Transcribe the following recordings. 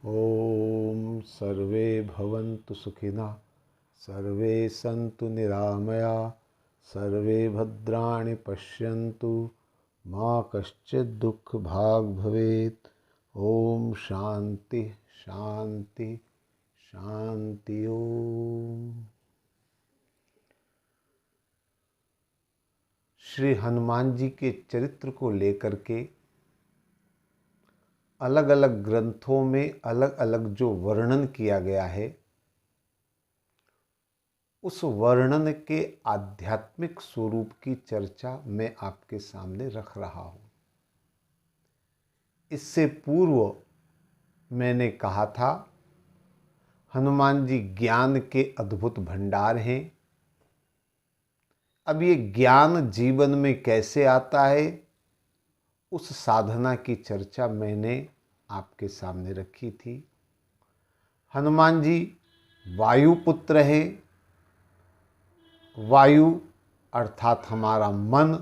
ॐ सर्वे भवन्तु सुखिनः, सर्वे सन्तु निरामया, सर्वे भद्राणि पश्यन्तु, मा कश्चित् दुःखभाग् भवेत्। ॐ शान्ति शान्ति शान्ति। ओम। श्री हनुमान जी के चरित्र को लेकर के अलग अलग ग्रंथों में अलग अलग जो वर्णन किया गया है, उस वर्णन के आध्यात्मिक स्वरूप की चर्चा मैं आपके सामने रख रहा हूं। इससे पूर्व मैंने कहा था, हनुमान जी ज्ञान के अद्भुत भंडार हैं। अब ये ज्ञान जीवन में कैसे आता है, उस साधना की चर्चा मैंने आपके सामने रखी थी। हनुमान जी वायुपुत्र हैं। वायु अर्थात हमारा मन,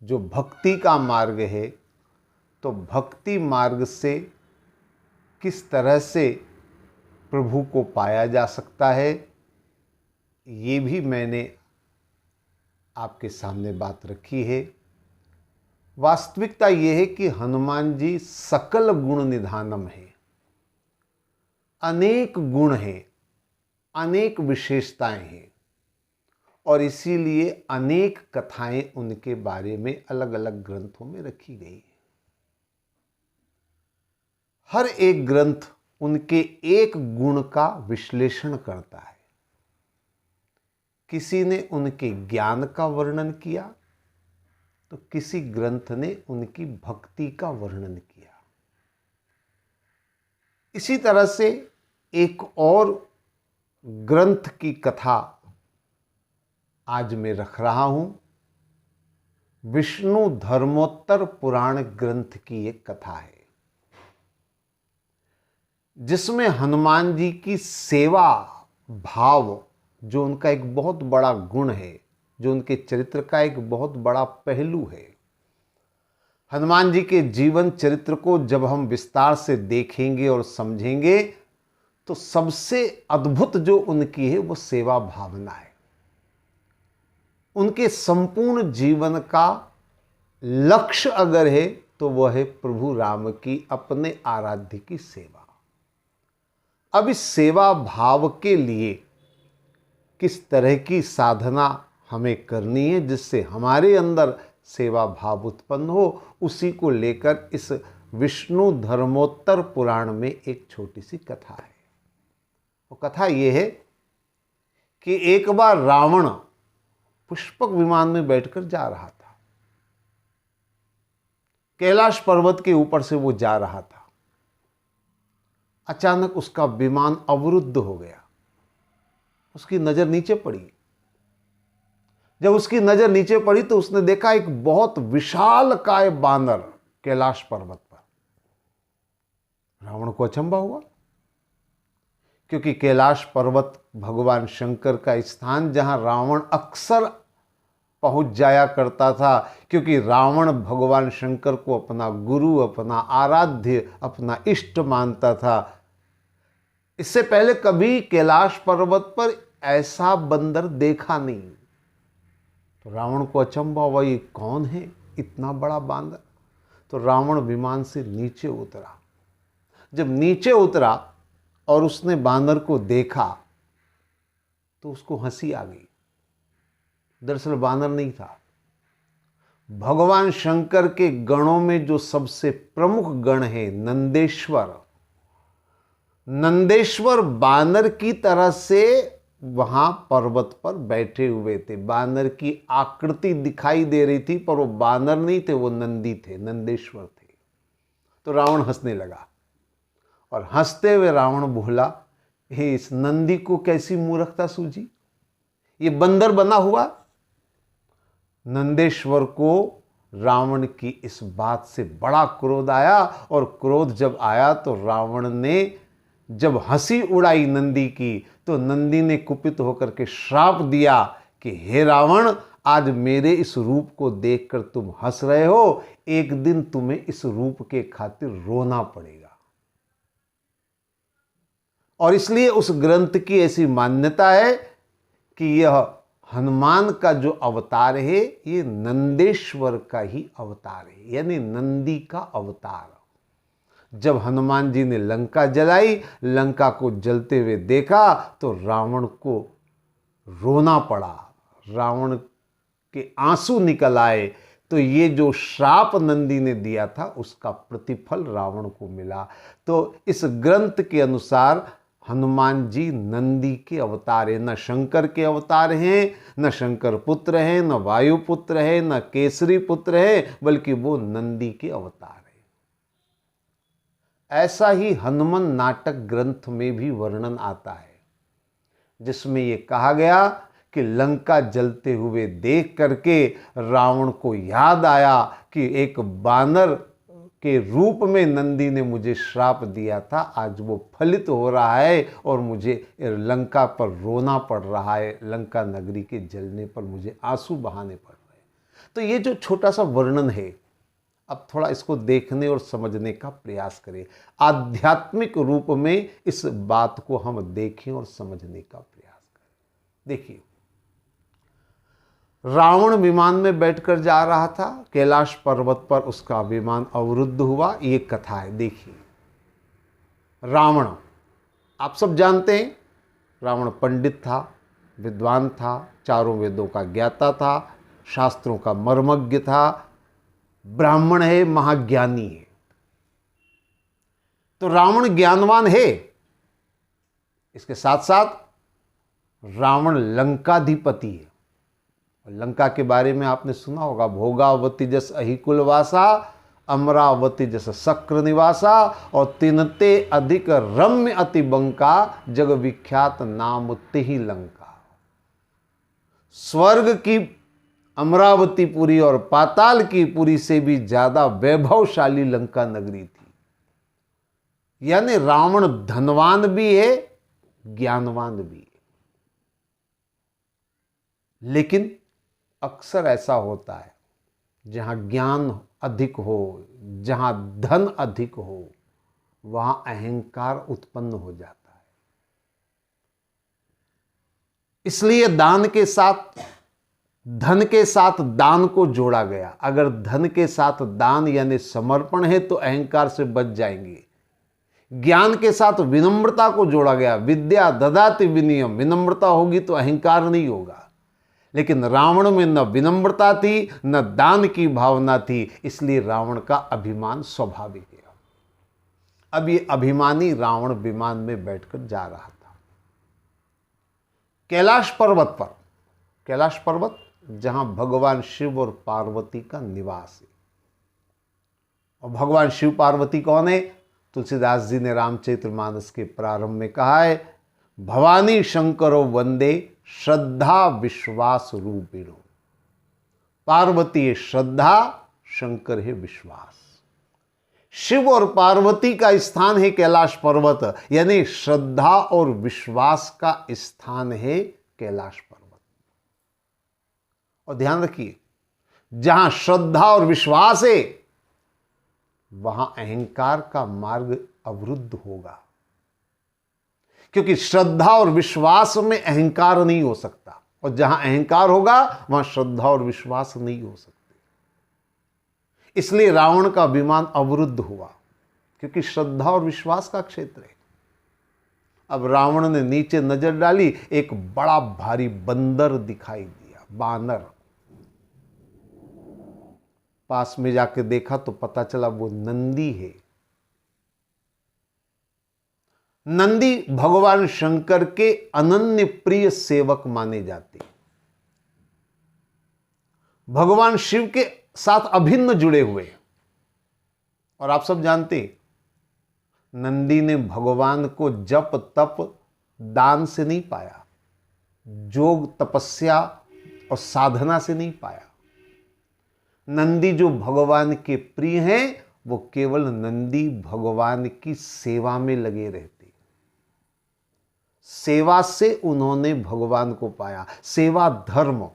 जो भक्ति का मार्ग है, तो भक्ति मार्ग से किस तरह से प्रभु को पाया जा सकता है, ये भी मैंने आपके सामने बात रखी है। वास्तविकता यह है कि हनुमान जी सकल गुण निधानम है। अनेक गुण हैं, अनेक विशेषताएं हैं, और इसीलिए अनेक कथाएं उनके बारे में अलग अलग ग्रंथों में रखी गई है। हर एक ग्रंथ उनके एक गुण का विश्लेषण करता है। किसी ने उनके ज्ञान का वर्णन किया, तो किसी ग्रंथ ने उनकी भक्ति का वर्णन किया। इसी तरह से एक और ग्रंथ की कथा आज मैं रख रहा हूं। विष्णु धर्मोत्तर पुराण ग्रंथ की एक कथा है, जिसमें हनुमान जी की सेवा भाव, जो उनका एक बहुत बड़ा गुण है, जो उनके चरित्र का एक बहुत बड़ा पहलू है। हनुमान जी के जीवन चरित्र को जब हम विस्तार से देखेंगे और समझेंगे, तो सबसे अद्भुत जो उनकी है वो सेवा भावना है। उनके संपूर्ण जीवन का लक्ष्य अगर है, तो वह है प्रभु राम की अपने आराध्य की सेवा। अब इस सेवा भाव के लिए किस तरह की साधना हमें करनी है, जिससे हमारे अंदर सेवा भाव उत्पन्न हो, उसी को लेकर इस विष्णु धर्मोत्तर पुराण में एक छोटी सी कथा है। वो कथा ये है कि एक बार रावण पुष्पक विमान में बैठकर जा रहा था। कैलाश पर्वत के ऊपर से वो जा रहा था। अचानक उसका विमान अवरुद्ध हो गया। उसकी नजर नीचे पड़ी। जब उसकी नजर नीचे पड़ी तो उसने देखा एक बहुत विशालकाय बानर कैलाश पर्वत पर। रावण को अचंभा हुआ, क्योंकि कैलाश पर्वत भगवान शंकर का स्थान, जहां रावण अक्सर पहुंच जाया करता था, क्योंकि रावण भगवान शंकर को अपना गुरु, अपना आराध्य, अपना इष्ट मानता था। इससे पहले कभी कैलाश पर्वत पर ऐसा बंदर देखा नहीं। तो रावण को अचंभा हुआ, ये कौन है इतना बड़ा बांदर। तो रावण विमान से नीचे उतरा। जब नीचे उतरा और उसने बांदर को देखा, तो उसको हंसी आ गई। दरअसल बांदर नहीं था, भगवान शंकर के गणों में जो सबसे प्रमुख गण है नंदेश्वर। नंदेश्वर बानर की तरह से वहां पर्वत पर बैठे हुए थे। बानर की आकृति दिखाई दे रही थी, पर वो बानर नहीं थे, वो नंदी थे, नंदेश्वर थे। तो रावण हंसने लगा, और हंसते हुए रावण बोला, हे, इस नंदी को कैसी मूर्खता सूझी, ये बंदर बना हुआ। नंदेश्वर को रावण की इस बात से बड़ा क्रोध आया, और क्रोध जब आया तो रावण ने जब हंसी उड़ाई नंदी की, तो नंदी ने कुपित होकर के श्राप दिया कि हे रावण, आज मेरे इस रूप को देखकर तुम हंस रहे हो, एक दिन तुम्हें इस रूप के खातिर रोना पड़ेगा। और इसलिए उस ग्रंथ की ऐसी मान्यता है कि यह हनुमान का जो अवतार है ये नंदेश्वर का ही अवतार है, यानी नंदी का अवतार। जब हनुमान जी ने लंका जलाई, लंका को जलते हुए देखा तो रावण को रोना पड़ा, रावण के आंसू निकल आए। तो ये जो श्राप नंदी ने दिया था उसका प्रतिफल रावण को मिला। तो इस ग्रंथ के अनुसार हनुमान जी नंदी के अवतार हैं, न शंकर के अवतार हैं, न शंकर पुत्र हैं, न वायु पुत्र हैं, न केसरी पुत्र हैं, बल्कि वो नंदी के अवतार हैं। ऐसा ही हनुमान नाटक ग्रंथ में भी वर्णन आता है, जिसमें ये कहा गया कि लंका जलते हुए देख करके रावण को याद आया कि एक बानर के रूप में नंदी ने मुझे श्राप दिया था, आज वो फलित हो रहा है और मुझे लंका पर रोना पड़ रहा है, लंका नगरी के जलने पर मुझे आंसू बहाने पड़ रहे हैं। तो ये जो छोटा सा वर्णन है, अब थोड़ा इसको देखने और समझने का प्रयास करें, आध्यात्मिक रूप में इस बात को हम देखें और समझने का प्रयास करें। देखिए, रावण विमान में बैठकर जा रहा था, कैलाश पर्वत पर उसका विमान अवरुद्ध हुआ, ये कथा है। देखिए, रावण आप सब जानते हैं, रावण पंडित था, विद्वान था, चारों वेदों का ज्ञाता था, शास्त्रों का मर्मज्ञ था, ब्राह्मण है, महाज्ञानी है। तो रावण ज्ञानवान है, इसके साथ साथ रावण लंकाधिपति है। लंका के बारे में आपने सुना होगा, भोगावती जस अहिकुलवासा, अमरावती जस शक्र निवासा, और तिनते अधिक रम्य अति बंका, जग विख्यात नाम तिहि लंका। स्वर्ग की अमरावतीपुरी और पाताल की पुरी से भी ज्यादा वैभवशाली लंका नगरी थी। यानी रावण धनवान भी है, ज्ञानवान भी है। लेकिन अक्सर ऐसा होता है, जहां ज्ञान अधिक हो, जहां धन अधिक हो, वहां अहंकार उत्पन्न हो जाता है। इसलिए दान के साथ, धन के साथ दान को जोड़ा गया। अगर धन के साथ दान यानी समर्पण है तो अहंकार से बच जाएंगे। ज्ञान के साथ विनम्रता को जोड़ा गया, विद्या ददाति विनयम, विनम्रता होगी तो अहंकार नहीं होगा। लेकिन रावण में न विनम्रता थी, न दान की भावना थी, इसलिए रावण का अभिमान स्वाभाविक है। अब ये अभिमानी रावण विमान में बैठकर जा रहा था कैलाश पर्वत पर। कैलाश पर्वत जहां भगवान शिव और पार्वती का निवास है। और भगवान शिव पार्वती कौन है? तुलसीदास जी ने रामचरितमानस के प्रारंभ में कहा है, भवानी शंकरो वंदे श्रद्धा विश्वास रूपिणो। पार्वती है श्रद्धा, शंकर है विश्वास। शिव और पार्वती का स्थान है कैलाश पर्वत, यानी श्रद्धा और विश्वास का स्थान है कैलाश पर्वत। और ध्यान रखिए, जहां श्रद्धा और विश्वास है वहां अहंकार का मार्ग अवरुद्ध होगा, क्योंकि श्रद्धा और विश्वास में अहंकार नहीं हो सकता, और जहां अहंकार होगा वहां श्रद्धा और विश्वास नहीं हो सकते। इसलिए रावण का विमान अवरुद्ध हुआ, क्योंकि श्रद्धा और विश्वास का क्षेत्र है। अब रावण ने नीचे नजर डाली, एक बड़ा भारी बंदर दिखाई दिया, बानर। पास में जाके देखा तो पता चला वो नंदी है। नंदी भगवान शंकर के अनन्य प्रिय सेवक माने जाते, भगवान शिव के साथ अभिन्न जुड़े हुए। और आप सब जानते, नंदी ने भगवान को जप तप दान से नहीं पाया, जोग तपस्या और साधना से नहीं पाया। नंदी जो भगवान के प्रिय हैं, वो केवल नंदी भगवान की सेवा में लगे रहते। सेवा से उन्होंने भगवान को पाया। सेवा धर्म,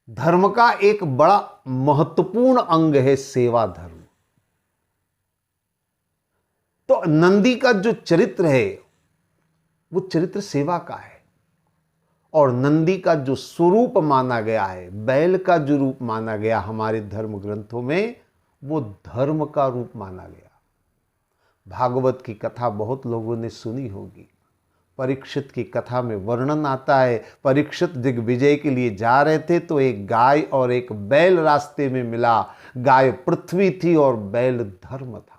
धर्म का एक बड़ा महत्वपूर्ण अंग है सेवा धर्म। तो नंदी का जो चरित्र है वो चरित्र सेवा का है, और नंदी का जो स्वरूप माना गया है, बैल का जो रूप माना गया हमारे धर्म ग्रंथों में, वो धर्म का रूप माना गया। भागवत की कथा बहुत लोगों ने सुनी होगी। परीक्षित की कथा में वर्णन आता है, परीक्षित दिग्विजय के लिए जा रहे थे तो एक गाय और एक बैल रास्ते में मिला। गाय पृथ्वी थी और बैल धर्म था।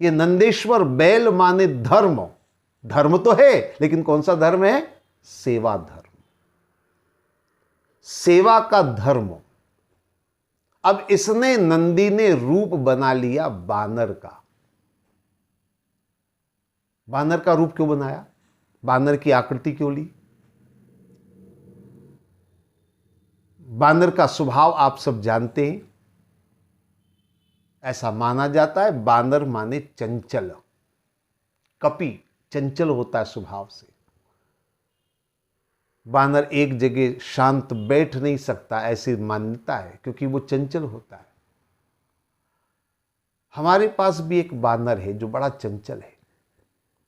ये नंदेश्वर बैल माने धर्म। धर्म तो है, लेकिन कौन सा धर्म है? सेवा धर्म, सेवा का धर्म। अब इसने, नंदी ने रूप बना लिया बानर का। बानर का रूप क्यों बनाया? बानर की आकृति क्यों ली? बानर का स्वभाव आप सब जानते हैं। ऐसा माना जाता है बानर माने चंचल, कपि, चंचल होता है स्वभाव से। बानर एक जगह शांत बैठ नहीं सकता, ऐसी मान्यता है, क्योंकि वो चंचल होता है। हमारे पास भी एक बानर है जो बड़ा चंचल है,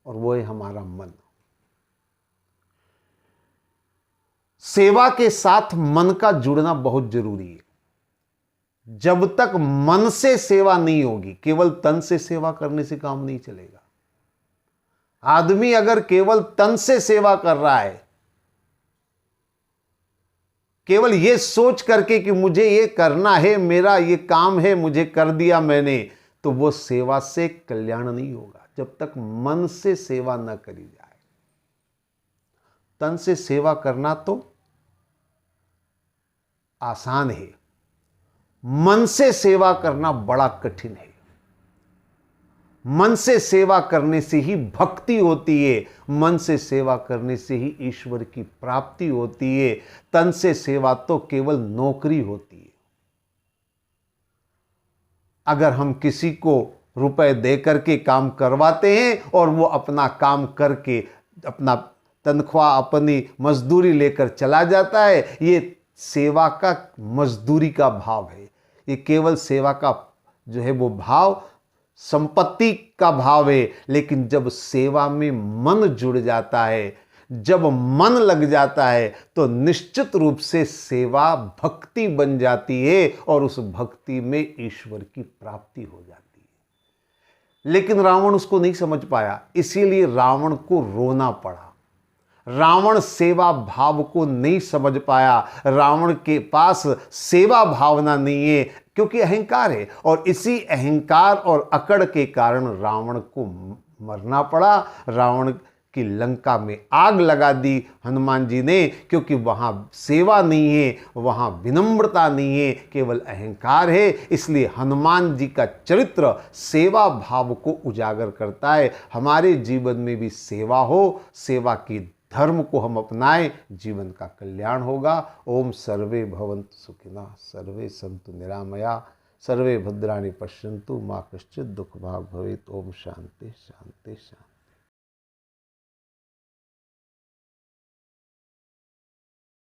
और वो है हमारा मन। सेवा के साथ मन का जुड़ना बहुत जरूरी है। जब तक मन से सेवा नहीं होगी, केवल तन से सेवा करने से काम नहीं चलेगा। आदमी अगर केवल तन से सेवा कर रहा है, केवल ये सोच करके कि मुझे ये करना है, मेरा ये काम है, मुझे कर दिया मैंने, तो वो सेवा से कल्याण नहीं होगा जब तक मन से सेवा न करी जाए। तन से सेवा करना तो आसान है, मन से सेवा करना बड़ा कठिन है। मन से सेवा करने से ही भक्ति होती है, मन से सेवा करने से ही ईश्वर की प्राप्ति होती है। तन से सेवा तो केवल नौकरी होती है। अगर हम किसी को रुपए दे करके काम करवाते हैं और वो अपना काम करके अपना तनख्वाह, अपनी मजदूरी लेकर चला जाता है, ये सेवा का, मजदूरी का भाव है। ये केवल सेवा का जो है वो भाव संपत्ति का भाव है। लेकिन जब सेवा में मन जुड़ जाता है, जब मन लग जाता है, तो निश्चित रूप से सेवा भक्ति बन जाती है, और उस भक्ति में ईश्वर की प्राप्ति हो जाती है। लेकिन रावण उसको नहीं समझ पाया, इसीलिए रावण को रोना पड़ा। रावण सेवा भाव को नहीं समझ पाया। रावण के पास सेवा भावना नहीं है, क्योंकि अहंकार है, और इसी अहंकार और अकड़ के कारण रावण को मरना पड़ा। रावण की लंका में आग लगा दी हनुमान जी ने, क्योंकि वहां सेवा नहीं है, वहां विनम्रता नहीं है, केवल अहंकार है। इसलिए हनुमान जी का चरित्र सेवा भाव को उजागर करता है। हमारे जीवन में भी सेवा हो, सेवा की धर्म को हम अपनाएं, जीवन का कल्याण होगा। ओम सर्वे भवन्तु सुखिनः, सर्वे सन्तु निरामया, सर्वे भद्राणि पश्यन्तु, मा कश्चित् दुःखभाग् भवेत्। ओम शांति शांति शांति।